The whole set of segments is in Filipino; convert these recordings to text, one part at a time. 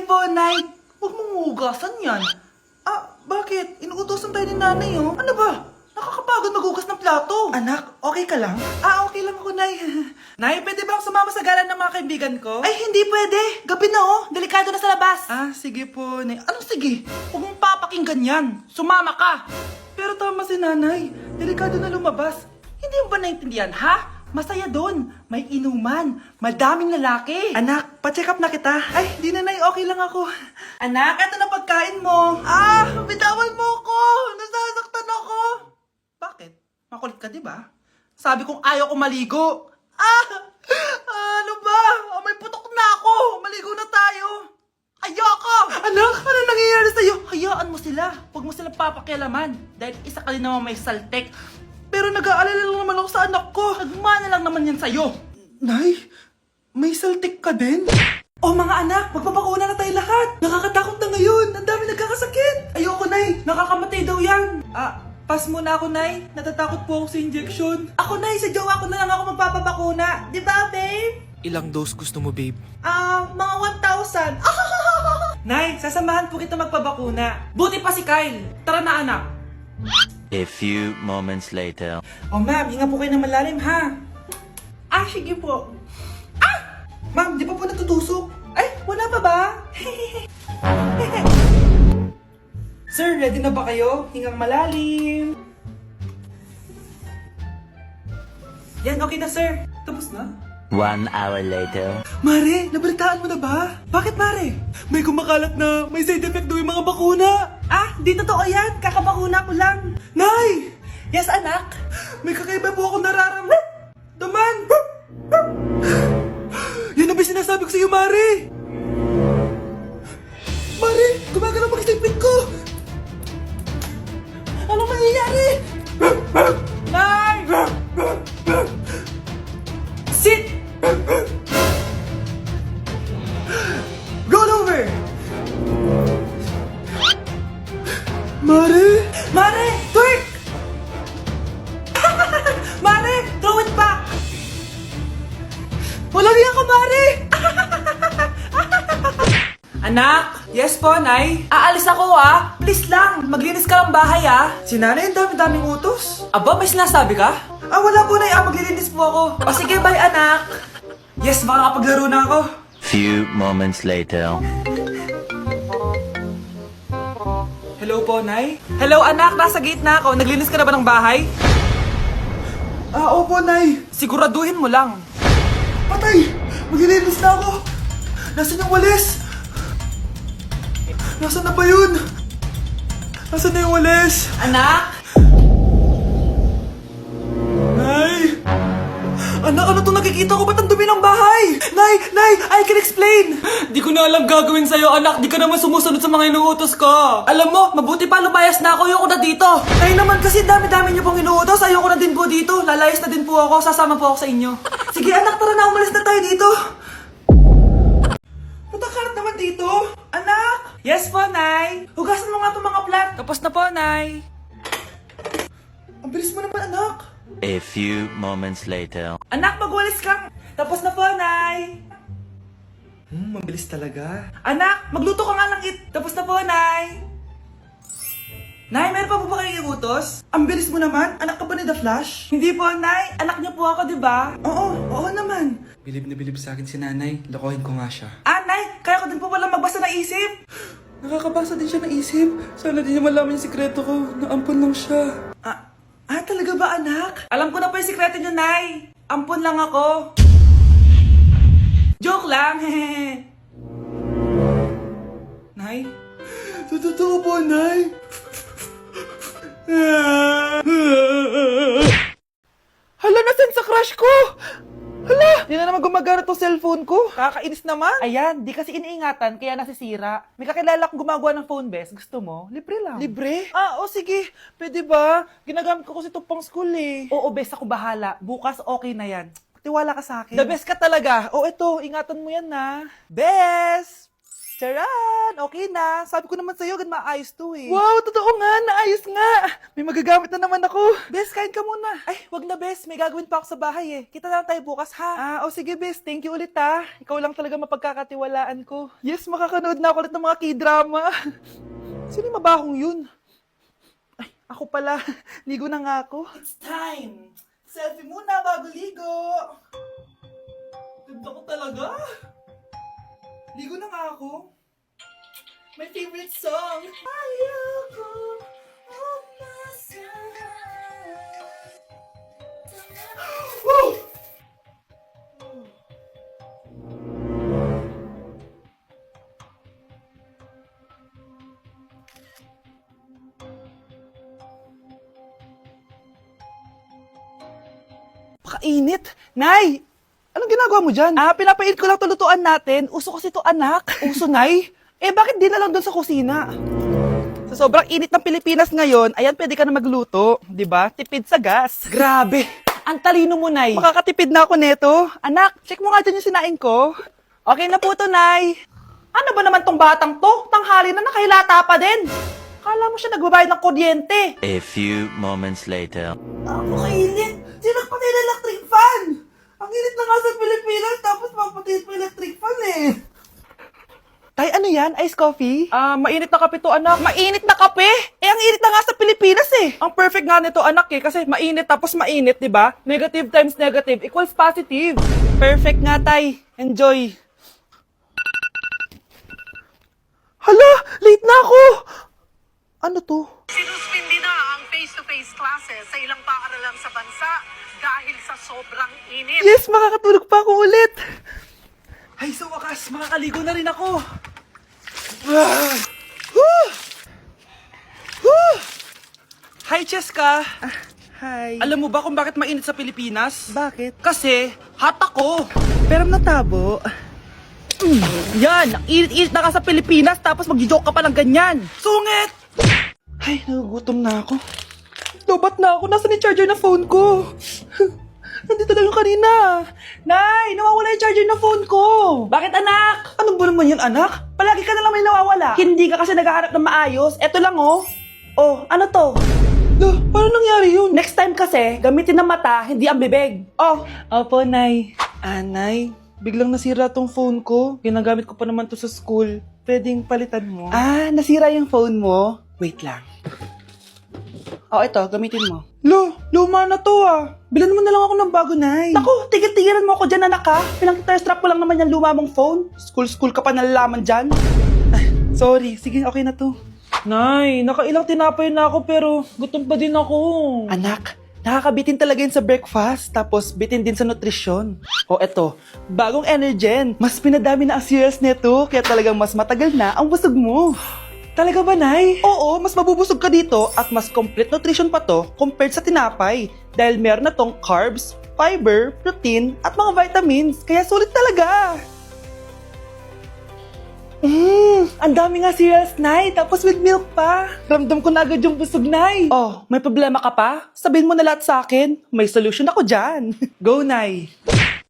po, Nay. Huwag mong hugasan yan. Bakit? Inuutosan tayo ni nanay, oh. Ano ba? Nakakapagod maghugas ng plato. Anak, okay ka lang? Okay lang ako, Nay. Nay, pwede ba akong sumama sa gala ng mga kaibigan ko? Ay, hindi pwede. Gabi na, oh. Delikado na sa labas. Sige po, Nay. Anong sige? Huwag mong papakinggan yan. Sumama ka. Pero tama si nanay. Delikado na lumabas. Hindi mo ba naintindihan, ha? Masaya doon. May inuman. Madaming lalaki. Anak, pa-check up na kita. Ay, di na, Nay. Okay lang ako. Anak, eto na pagkain mo. Bitawan mo ko. Nasasaktan ako. Bakit? Makulit ka, di ba? Sabi kong ayaw ko maligo. Ano ba? May putok na ako. Maligo na tayo. Ayoko! Anak, ano nangyayari sa'yo? Hayaan mo sila. Huwag mo silang papakialaman. Dahil isa ka din naman may saltek. Pero nag-aalala lang naman ako sa anak ko. Nagmana lang naman yan sa'yo. Nay, may saltik ka din? Mga anak, magpapakuna na tayo lahat. Nakakatakot na ngayon. Ang dami nagkakasakit. Ayoko, Nay. Nakakamatay daw yan. Pass muna ako, Nay. Natatakot po ako sa injection. Ako, Nay. Sa jowa ko na lang ako magpapabakuna. Di ba, babe? Ilang dose gusto mo, babe? Mga 1,000. Nay, sasamahan po kita magpabakuna. Buti pa si Kyle. Tara na, anak. A few moments later. Ma'am, hinga po kayo ng malalim, ha? Sige po. Ma'am, di pa po natutusok? Ay, wala pa ba? Sir, ready na ba kayo? Hingang malalim. Yan, okay na, sir. Tapos na? 1 hour later. Mare, nabalitaan mo na ba? Bakit, Mare? May kumakalat na may side effect daw yung mga bakuna. Di totoo yan. Kakabakuna ko lang. Nay! Yes, anak? May kakaiba po ako nararamdaman. Yan ang ba sinasabi ko sa'yo, Mare? Mare, gumagalaw mag-stipit ko. Anong mangyayari? Nay! Sit! Roll over! Mare! Mare! Twerk! Mare! Throw it back! Walang yan ka, Mare! Anak! Yes po, Nay? Aalis ako, Please lang, maglinis ka ng bahay, Si Nanay, ang dami-daming utos. Aba, may sinasabi ka? Wala po, Nay. Maglilinis po ako. Sige, bye, anak. Yes, makakapaglaro na ako. Few moments later. Hello po, Nay? Hello, anak. Nasa gate na ako. Naglinis ka na ba ng bahay? Opo, Nay. Siguraduhin mo lang. Patay! Maglilinis na ako. Nasaan yung walis? Nasaan na ba yun? Nasaan na yung walis? Anak? Nay! Anak, ano itong nakikita ko? Ba't ang dumi ng bahay? Nay! I can explain! Di ko na alam gagawin sa'yo, anak. Di ka naman sumusunod sa mga inuutos ko. Alam mo, mabuti pa lumayas na ako. Ayoko na dito. Ay naman kasi dami-dami niyo pong inuutos. Ayoko na din po dito. Lalayas na din po ako. Sasama po ako sa inyo. Sige, anak, tara na. Umalis na tayo dito. Patakarat naman dito. Anak! Yes po, Nay. Hugasan mo nga itong mga plat. Tapos na po, Nay. Ang bilis mo naman, anak. A few moments later. Anak, magwalis kang. Tapos na po, Nay. Mabilis talaga. Anak, magluto ka nga ng Tapos na po, Nay. Nay, meron pa po ba kayong iutos? Ang bilis mo naman. Anak ka ba ni The Flash? Hindi po, Nay. Anak niyo po ako, di ba? Oo naman. Bilib na bilib sa akin si nanay. Lokohin ko nga siya. Nay, kaya ko din po pala magbasa ng isip. Nakakabasa din siya ng isip. Sana di niya malaman yung sikreto ko. Naampon lang siya. Talaga ba, anak? Alam ko na po yung sikreto niyo, Nay. Ampun lang ako. Joke lang, Nay? Totoo po, Nay. Hala, nasan sa crush ko? Hala, di na naman gumagana tong cellphone ko. Kakainis naman. Ayan, di kasi iniingatan, kaya nasisira. May kakilala akong gumagawa ng phone, bes. Gusto mo? Libre lang. Libre? Sige. Pwede ba? Ginagamit ko kasi ito pang school, Oo, bes, ako bahala. Bukas okay na yan. Tiwala ka sa akin. The best ka talaga. Ito, ingatan mo yan, na. Bes! Charan! Okay na. Sabi ko naman sa'yo, gan maayos to eh. Wow, totoo nga. Naayos nga. May magagamit na naman ako. Bes, kain ka muna. Ay, wag na Bes. May gagawin pa ako sa bahay eh. Kita na lang tayo bukas ha. O sige Bes. Thank you ulit ha. Ikaw lang talaga mapagkakatiwalaan ko. Yes, makakanood na ako ulit ng mga K-drama. Sino yung mabahong yun? Ay, ako pala. Ligo na nga ako. It's time. Selfie muna bago ligo. Ganda ko talaga. Ligo na nga ako. My favorite song. Ayoko umasahan. Woo! Pakainit. Nay! Anong ginagawa mo dyan? Pinapainit ko lang tulutuan natin. Uso kasi to anak. Uso, Nay? Bakit di na lang doon sa kusina? Sa sobrang init ng Pilipinas ngayon, ayan, pwede ka na magluto. Di ba? Tipid sa gas. Grabe! Ang talino mo, Nay. Makakatipid na ako neto. Anak, check mo nga dyan yung sinain ko. Okay na po to, Nay. Ano ba naman tong batang to? Tanghali na nakahilata pa din. Kala mo siya nagbabayad ng kuryente. A few moments later. Ako kainit. Sinagpatay na electric fan. Ang init na nga sa Pilipinas, tapos mapatay pa electric fan eh. Tay, ano yan? Ice coffee? Mainit na kape to, anak. Mainit na kape? Ang init na nga sa Pilipinas eh. Ang perfect nga nito, anak eh, kasi mainit tapos mainit, di ba? Negative times negative equals positive. Perfect nga, Tay. Enjoy. Hala, late na ako. Ano to? Sinuspindi na ang face-to-face classes sa ilang paaralan sa bansa dahil sa sobrang init. Yes, makakatulog pa ako ulit. Ay, sa wakas, makakaligo na rin ako. Woo! Woo! Hi, Cheska. Hi. Alam mo ba kung bakit mainit sa Pilipinas? Bakit? Kasi, hot ako. Pero natabo. Yan, ang init-init na ka sa Pilipinas tapos mag-joke ka pa ng ganyan. Sungit! Ay, nagugutom na ako. Lobat na ako. Nasaan yung charger na phone ko? Nandito lang yung kanina. Nay, nawawala yung charger ng phone ko. Bakit, anak? Ano ba naman yun, anak? Palagi ka na lang may nawawala. Hindi ka kasi naghahanap ng maayos. Eto lang, oh. Oh, ano to? Paano nangyari yun? Next time kasi, gamitin ng mata, hindi ang bibig. Oh. Opo, Nay. Nay, biglang nasira tong phone ko. Ginagamit ko pa naman to sa school. Pwedeng palitan mo. Nasira yung phone mo? Wait lang. Oh, ito, gamitin mo. Luma na to Bilan mo na lang ako ng bago, Nay. Naku, tigil-tigilan mo ako dyan, anak ha. Pinang-strap ko lang naman yung luma mong phone. School ka pa nalalaman dyan. Sorry, sige, okay na to. Nay, nakailang tinapay na ako pero gutom pa din ako. Anak, nakakabitin talaga yun sa breakfast, tapos bitin din sa nutrisyon. O eto, bagong Energen. Mas pinadami na ang cereals neto, kaya talagang mas matagal na ang busog mo. Talaga ba, Nay? Oo, mas mabubusog ka dito at mas complete nutrition pa to compared sa tinapay. Dahil meron na tong carbs, fiber, protein, at mga vitamins. Kaya sulit talaga. Ang dami nga cereals, Nay. Tapos with milk pa. Ramdam ko na agad yung busog, Nay. Oh, may problema ka pa? Sabihin mo na lahat sa akin. May solution ako dyan. Go, Nay.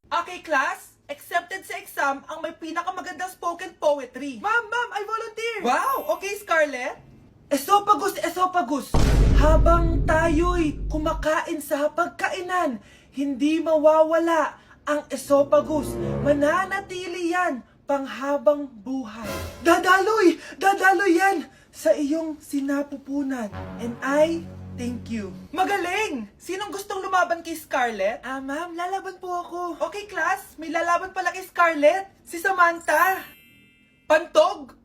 Okay, class. Accepted sa exam ang may pinakamagandang spoken poetry. Ma'am, I volunteer. Wow, okay, Scarlett. Esophagus. Habang tayo'y kumakain sa pagkainan, hindi mawawala ang esophagus. Mananatili yan panghabang buhay. Dadaloy yan sa iyong sinapupunan. And I thank you. Magaling! Sinong gustong lumaban kay Scarlett? Ma'am, lalaban po ako. Okay, class. May lalaban pala kay Scarlett. Si Samantha. Pantog.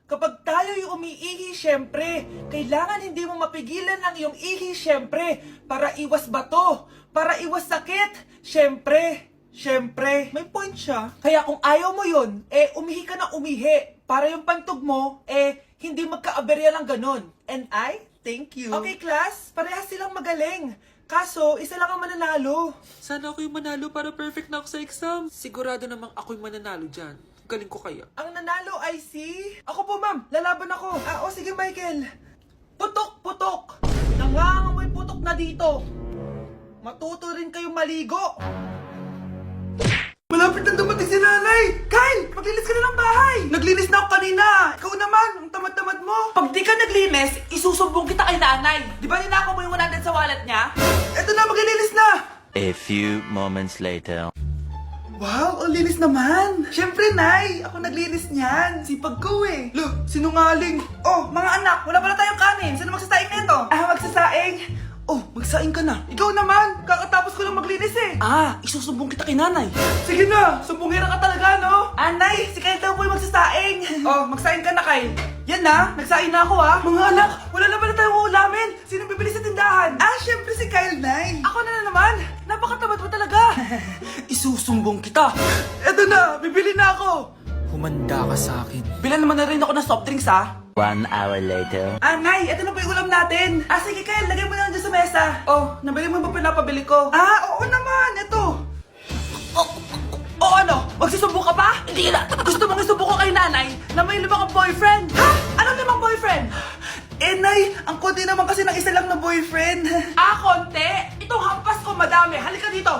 Kapag tayo'y umiihi, syempre, kailangan hindi mo mapigilan ang iyong ihi, syempre, para iwas bato, para iwas sakit, syempre, may point siya. Kaya kung ayaw mo yun, umihi ka na umihi, para yung pantog mo, hindi magka-aberya lang ganun. And I thank you. Okay, class, parehas silang magaling. Kaso, isa lang ang mananalo. Sana ako yung manalo para perfect na ako sa exam. Sigurado namang ako yung mananalo dyan. Galing ko kaya. Ang nanalo ay si... Ako po, ma'am. Lalaban ako. Sige, Michael. Putok. Nangangamoy putok na dito. Matuto rin kayong maligo. Malapit na dumating si nanay. Kyle, maglilis ka na ng Naglinis na ako kanina. Ikaw naman, ang tamad-tamad mo. Pag di ka naglinis, isusumbong kita kay nanay. Di ba ninakaw mo yung 100 sa wallet niya? Eto na, maglilinis na. A few moments later. Wow, ang linis naman. Siyempre, Nay. Ako naglinis niyan. Sipag ko eh. Look, sinungaling. Oh, mga anak, wala pala tayong kanin. Sino magsasaing nito? Magsasaing? Oh, magsaing ka na. Ikaw naman, kakatapos ko lang maglinis eh. Isusumbong kita kay nanay. Sige na, sumbongera ka talaga, no? Nay, si Kyle daw po yung magsasaing. Oh, magsaing ka na, Kyle. Yan na, nagsaing na ako Mga anak, wala na pala tayong uulamin. Sino bibili sa tindahan? Siyempre si Kyle, Nay. Ako na naman. Napakatamad mo talaga. Isusumbong kita. Eto na, bibili na ako. Humanda ka sa akin. Bilan naman na rin ako ng soft drinks, ha? 1 hour later. Nay, ito na po yung ulam natin. Sige, Kyle, lagay mo na lang dyan sa mesa. Oh, nabili mo ba pinapabili ko? Oo naman, ito. Ano? Magsusumbong ka pa? Hindi na. Gusto mong isumbong ko kay nanay na may 5 kang boyfriend? Ha? Anong 5 boyfriend? Nay, ang konti naman kasi ng isa lang na boyfriend. Konti? Itong hampas ko, madami. Halika dito.